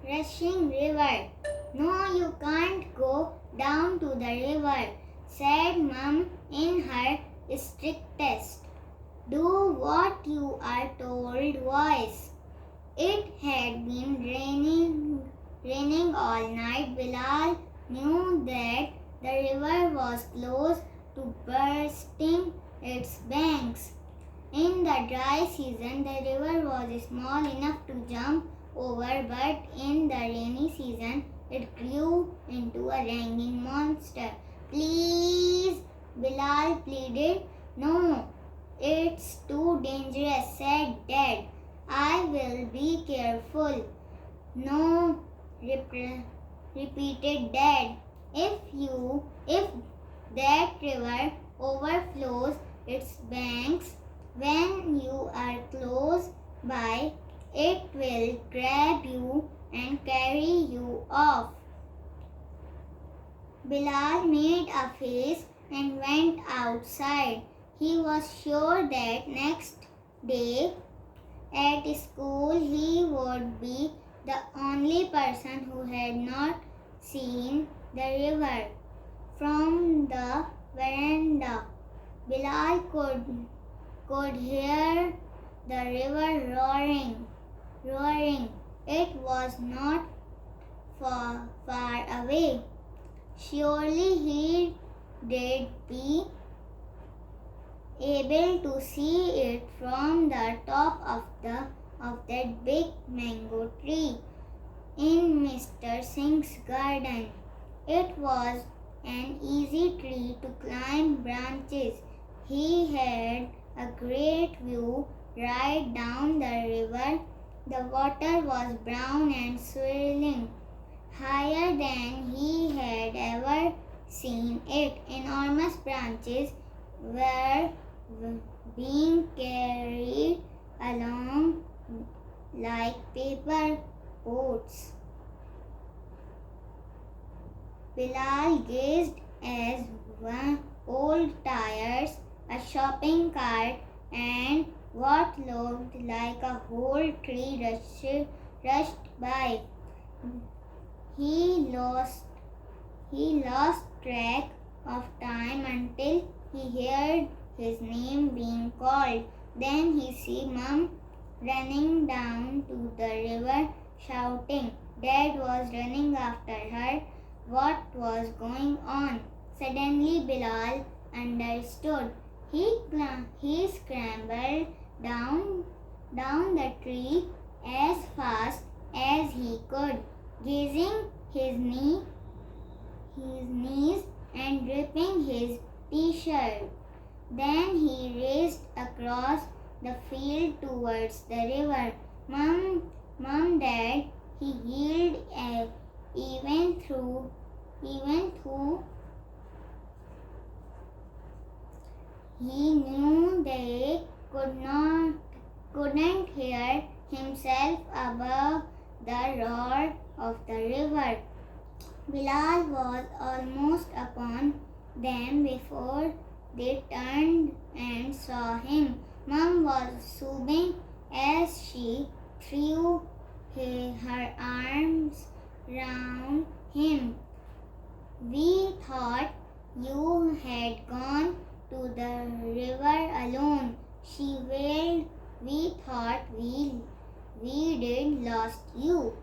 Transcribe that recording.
rushing river. No, you can't go down to the river, said Mum in her strictest, do what you are told voice. It had been raining all night. Bilal knew that the river was close to bursting its banks. In the dry season, the river was small enough to jump over, but in the rainy season, it grew into a raging monster. Please, Bilal pleaded. No, it's too dangerous, said Dad. I will be careful. No, repeated Dad. If that river overflows its banks when you are close by, it will grab you and carry you off. Bilal made a face and went outside. He was sure that next day at school he would be the only person who had not seen the river. From the veranda, Bilal could hear the river roaring. It was not far away. Surely he did be able to see it from the top of that big mango tree in Mr. Singh's garden. It was an easy tree to climb branches. He had a great view right down the river. The water was brown and swirling, higher than he had ever seen it. Enormous branches were being carried along like paper boats. Bilal gazed as old tires, a shopping cart, and what looked like a whole tree rushed by. He lost track of time until he heard his name being called. Then he see Mum running down to the river shouting. Dad was running after her. What was going on? Suddenly Bilal understood. He scrambled down the tree as fast as he could, grazing his knees and dripping his t-shirt. Then he raced across the field towards the river. Mum, Dad, he yelled even though he knew they couldn't hear himself above the roar of the river. Bilal was almost upon them before they turned and saw him. Mum was sobbing as she threw her arms round him. We thought you had gone to the river alone, she wailed. We thought we did lost you.